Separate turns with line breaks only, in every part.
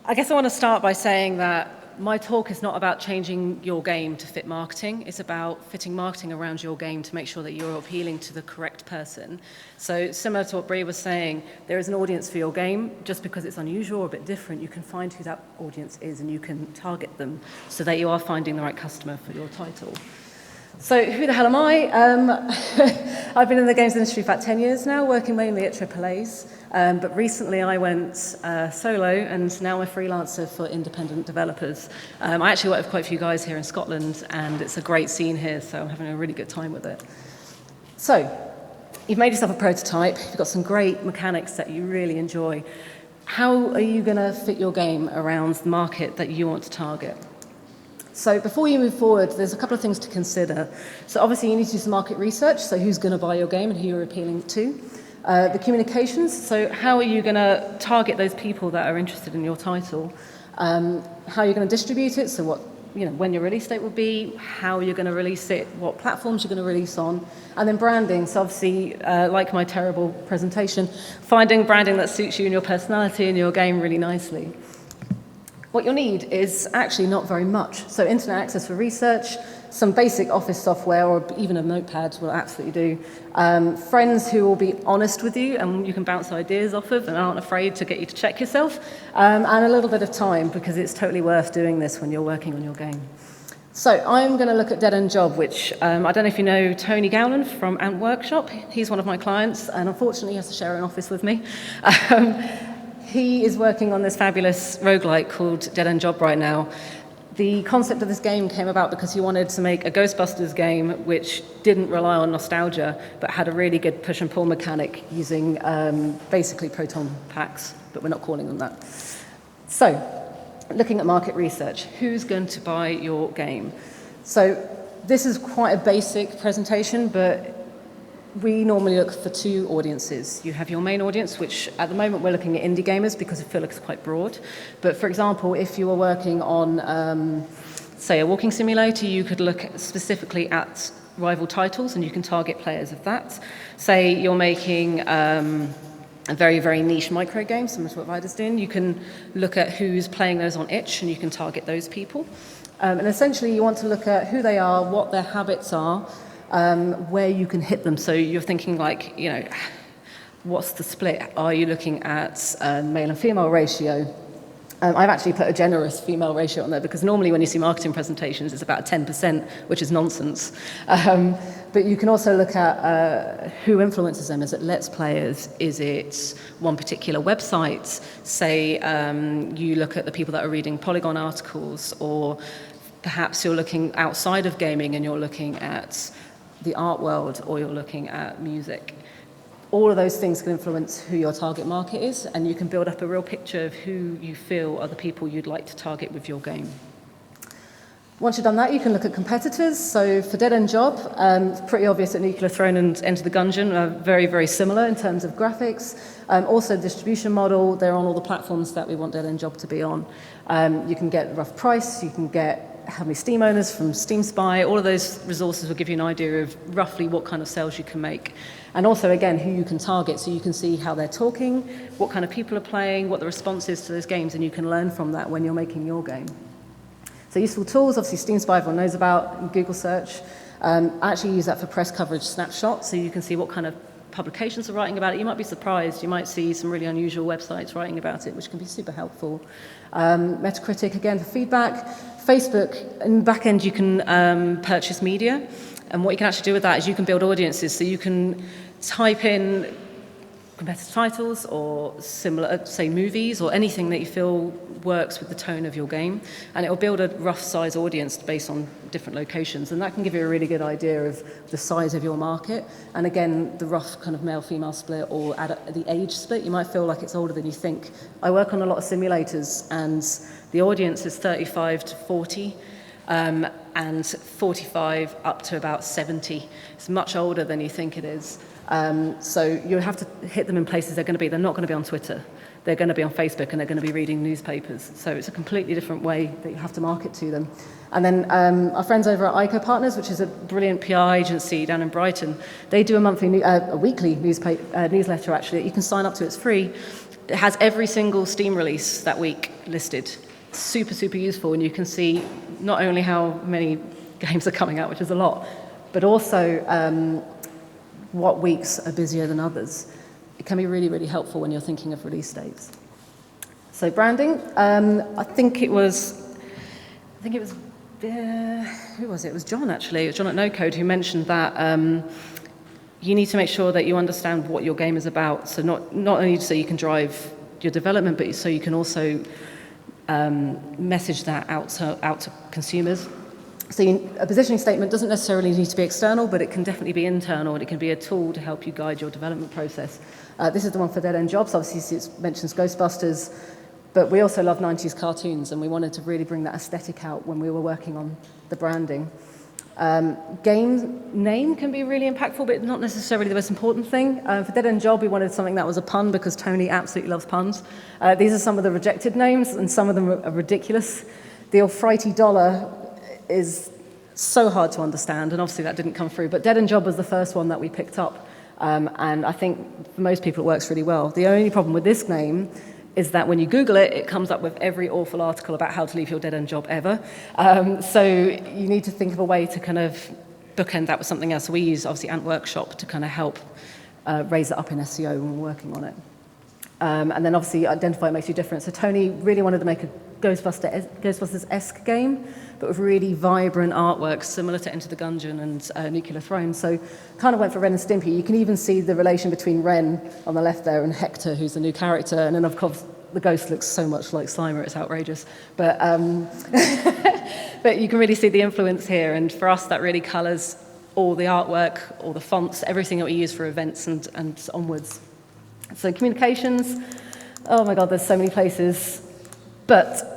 I guess I want to start by saying that my talk is not about changing your game to fit marketing. It's about fitting marketing around your game to make sure that you're appealing to the correct person. So similar to what Bree was saying, there is an audience for your game. Just because it's unusual or a bit different, you can find who that audience is and you can target them so that you are finding the right customer for your title. So who the hell am I? I've been in the games industry for about 10 years now, working mainly at AAAs. But recently I went solo, and now I'm a freelancer for independent developers. I actually work with quite a few guys here in Scotland, and it's a great scene here, so I'm having a really good time with it. So, you've made yourself a prototype, you've got some great mechanics that you really enjoy. How are you going to fit your game around the market that you want to target? So before you move forward, there's a couple of things to consider. So obviously you need to do some market research, so who's going to buy your game and who you're appealing to. The communications, so how are you going to target those people that are interested in your title? How you're going to distribute it, so when your release date will be, how you're going to release it, what platforms you're going to release on, and then branding. So obviously, like my terrible presentation, finding branding that suits you and your personality and your game really nicely. What you'll need is actually not very much. So internet access for research, some basic office software, or even a notepad will absolutely do. Friends who will be honest with you and you can bounce ideas off of and aren't afraid to get you to check yourself, and a little bit of time, because it's totally worth doing this when you're working on your game. So I'm going to look at Dead End Job, which I don't know if you know Tony Gowland from Ant Workshop. He's one of my clients, and unfortunately he has to share an office with me. He is working on this fabulous roguelike called Dead End Job right now. The concept of this game came about because he wanted to make a Ghostbusters game which didn't rely on nostalgia, but had a really good push and pull mechanic using basically proton packs, but we're not calling them that. So, looking at market research, who's going to buy your game? So, this is quite a basic presentation, but we normally look for two audiences. You have your main audience, which at the moment we're looking at indie gamers because we feel like it's quite broad. But for example, if you were working on, say, a walking simulator, you could look specifically at rival titles and you can target players of that. Say you're making a very, very niche micro game, similar to what Vida's doing, you can look at who's playing those on itch and you can target those people. And essentially you want to look at who they are, what their habits are, where you can hit them. So you're thinking like, what's the split? Are you looking at male and female ratio? I've actually put a generous female ratio on there because normally when you see marketing presentations, it's about 10%, which is nonsense. But you can also look at who influences them. Is it Let's Players? Is it one particular website? Say you look at the people that are reading Polygon articles, or perhaps you're looking outside of gaming and you're looking at the art world, or you're looking at music. All of those things can influence who your target market is, and you can build up a real picture of who you feel are the people you'd like to target with your game. Once you've done that, you can look at competitors. So for Dead End Job, it's pretty obvious that Nuclear Throne and Enter the Gungeon are very, very similar in terms of graphics. Also, distribution model, they're on all the platforms that we want Dead End Job to be on. You can get a rough price, you can get how many Steam owners from Steam Spy. All of those resources will give you an idea of roughly what kind of sales you can make. And also, again, who you can target, so you can see how they're talking, what kind of people are playing, what the response is to those games, and you can learn from that when you're making your game. So useful tools, obviously Steam Spy everyone knows about, Google search. I actually use that for press coverage snapshots, so you can see what kind of publications are writing about it. You might be surprised. You might see some really unusual websites writing about it, which can be super helpful. Metacritic, again, for feedback. Facebook, in the back end, you can purchase media. And what you can actually do with that is you can build audiences. So you can type in competitor titles or similar, say, movies or anything that you feel works with the tone of your game. And it will build a rough size audience based on different locations. And that can give you a really good idea of the size of your market. And again, the rough kind of male-female split or the age split. You might feel like it's older than you think. I work on a lot of simulators, and the audience is 35 to 40. And 45 up to about 70. It's much older than you think it is. So you have to hit them in places they're not going to be on Twitter. They're going to be on Facebook, and they're going to be reading newspapers. So it's a completely different way that you have to market to them. And then our friends over at ICO Partners, which is a brilliant PR agency down in Brighton, they do a weekly newsletter actually that you can sign up to. It's free. It has every single Steam release that week listed. Super, super useful, and you can see not only how many games are coming out, which is a lot, but also what weeks are busier than others. It can be really, really helpful when you're thinking of release dates. So branding, I think it was, who was it? It was John, actually. It was John at No Code who mentioned that you need to make sure that you understand what your game is about. So not only so you can drive your development, but so you can also message that out to consumers. So a positioning statement doesn't necessarily need to be external, but it can definitely be internal, and it can be a tool to help you guide your development process. This is the one for Dead End Jobs. Obviously, it mentions Ghostbusters, but we also love 90s cartoons, and we wanted to really bring that aesthetic out when we were working on the branding. Game name can be really impactful, but not necessarily the most important thing. For Dead End Job, we wanted something that was a pun because Tony absolutely loves puns. These are some of the rejected names, and some of them are ridiculous. The Almighty Dollar is so hard to understand, and obviously that didn't come through. But Dead End Job was the first one that we picked up, and I think for most people it works really well. The only problem with this name is that when you Google it, it comes up with every awful article about how to leave your dead-end job ever. So you need to think of a way to kind of bookend that with something else. So we use, obviously, Ant Workshop to kind of help raise it up in SEO when we're working on it. And then, obviously, identify what makes you different. So Tony really wanted to make a Ghostbusters-esque game, but with really vibrant artwork, similar to Enter the Gungeon and Nuclear Throne. So kind of went for Ren and Stimpy. You can even see the relation between Ren on the left there and Hector, who's the new character. And then, of course, the ghost looks so much like Slimer, it's outrageous. But, but you can really see the influence here. And for us, that really colours all the artwork, all the fonts, everything that we use for events and onwards. So communications, oh my God, there's so many places. But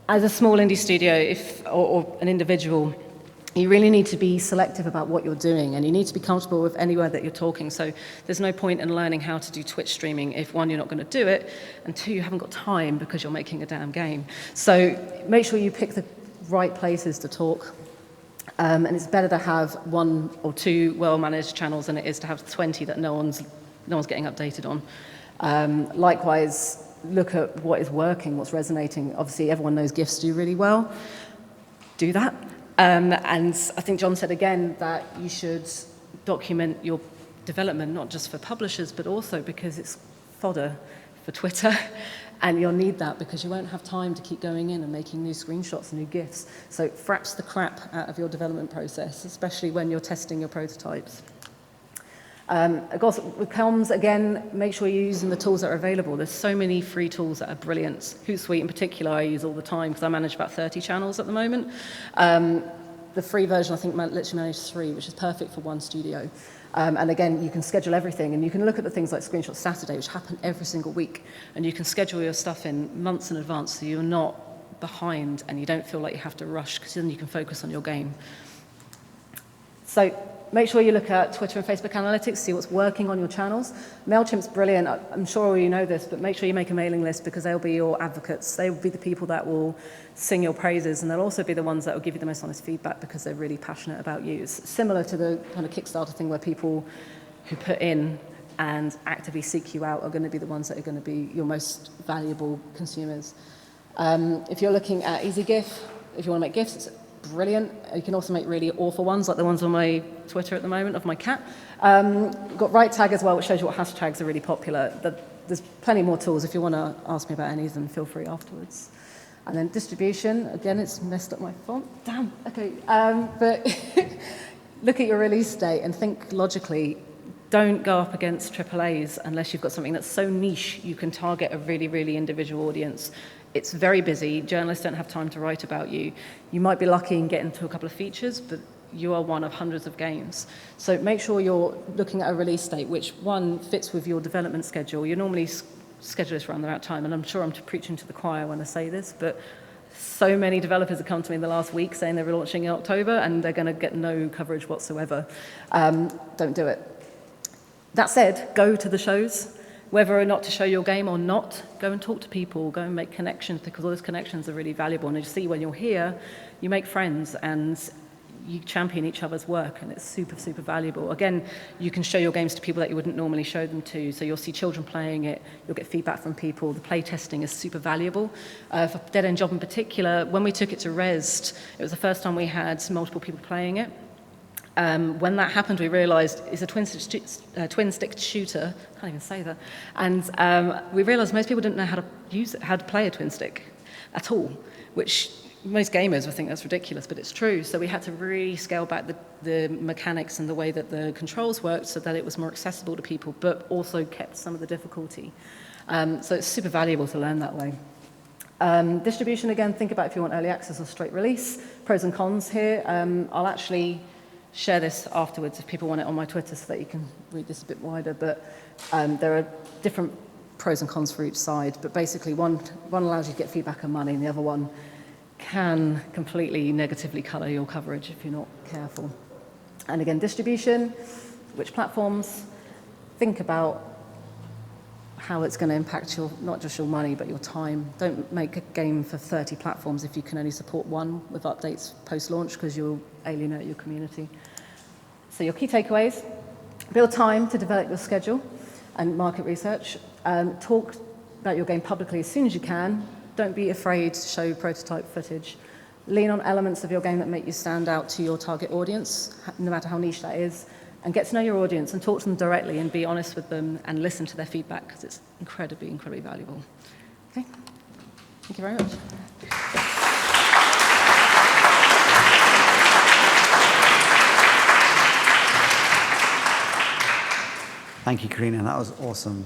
as a small indie studio or an individual, you really need to be selective about what you're doing, and you need to be comfortable with anywhere that you're talking. So there's no point in learning how to do Twitch streaming if, one, you're not going to do it, and two, you haven't got time because you're making a damn game. So make sure you pick the right places to talk. And it's better to have 1 or 2 well-managed channels than it is to have 20 that no one's getting updated on. Likewise, look at what is working, what's resonating. Obviously, everyone knows GIFs do really well. Do that. And I think John said again that you should document your development, not just for publishers, but also because it's fodder for Twitter. And you'll need that because you won't have time to keep going in and making new screenshots and new GIFs. So fraps the crap out of your development process, especially when you're testing your prototypes. Of course, with comms, again, make sure you're using the tools that are available. There's so many free tools that are brilliant. Hootsuite in particular I use all the time because I manage about 30 channels at the moment. The free version, I think, lets you manage 3, which is perfect for one studio. And again, you can schedule everything, and you can look at the things like Screenshot Saturday, which happen every single week, and you can schedule your stuff in months in advance so you're not behind and you don't feel like you have to rush, because then you can focus on your game. So make sure you look at Twitter and Facebook analytics, see what's working on your channels. MailChimp's brilliant. I'm sure you know this, but make sure you make a mailing list because they'll be your advocates. They will be the people that will sing your praises, and they'll also be the ones that will give you the most honest feedback because they're really passionate about you. It's similar to the kind of Kickstarter thing where people who put in and actively seek you out are going to be the ones that are going to be your most valuable consumers. If you're looking at EasyGIF, if you want to make GIFs, it's brilliant. You can also make really awful ones, like the ones on my Twitter at the moment of my cat. We've got Right Tag as well, which shows you what hashtags are really popular. There's plenty more tools. If you want to ask me about any of them, feel free afterwards. And then distribution, again, it's messed up my font. Damn, okay. But look at your release date and think logically. Don't go up against AAAs unless you've got something that's so niche you can target a really, really individual audience. It's very busy. Journalists don't have time to write about you. You might be lucky and get into a couple of features, but you are one of hundreds of games. So make sure you're looking at a release date, which, one, fits with your development schedule. You normally schedule this around the right time, and I'm sure I'm preaching to the choir when I say this, but so many developers have come to me in the last week saying they're launching in October, and they're going to get no coverage whatsoever. Don't do it. That said, go to the shows. Whether or not to show your game or not, go and talk to people, go and make connections, because all those connections are really valuable. And you see, when you're here, you make friends, and you champion each other's work, and it's super, super valuable. Again, you can show your games to people that you wouldn't normally show them to. So you'll see children playing it, you'll get feedback from people. The play testing is super valuable. For Dead End Job in particular, when we took it to Rezzed, it was the first time we had multiple people playing it. When that happened, we realised it's a twin-stick shooter. I can't even say that. And we realised most people didn't know how to use it, how to play a twin stick at all, which most gamers would think that's ridiculous, but it's true. So we had to really scale back the mechanics and the way that the controls worked so that it was more accessible to people, but also kept some of the difficulty. So it's super valuable to learn that way. Distribution, again, think about if you want early access or straight release. Pros and cons here. I'll actually share this afterwards if people want it on my Twitter so that you can read this a bit wider. But there are different pros and cons for each side. But basically, one allows you to get feedback and money, and the other one can completely negatively colour your coverage if you're not careful. And again, distribution, which platforms, think about how it's going to impact your, not just your money, but your time. Don't make a game for 30 platforms if you can only support one with updates post-launch, because you'll alienate your community. So your key takeaways: build time to develop your schedule and market research. Talk about your game publicly as soon as you can. Don't be afraid to show prototype footage. Lean on elements of your game that make you stand out to your target audience, no matter how niche that is. And get to know your audience and talk to them directly and be honest with them and listen to their feedback, because it's incredibly, incredibly valuable. Okay, thank you very much.
Thank you, Korina. That was awesome.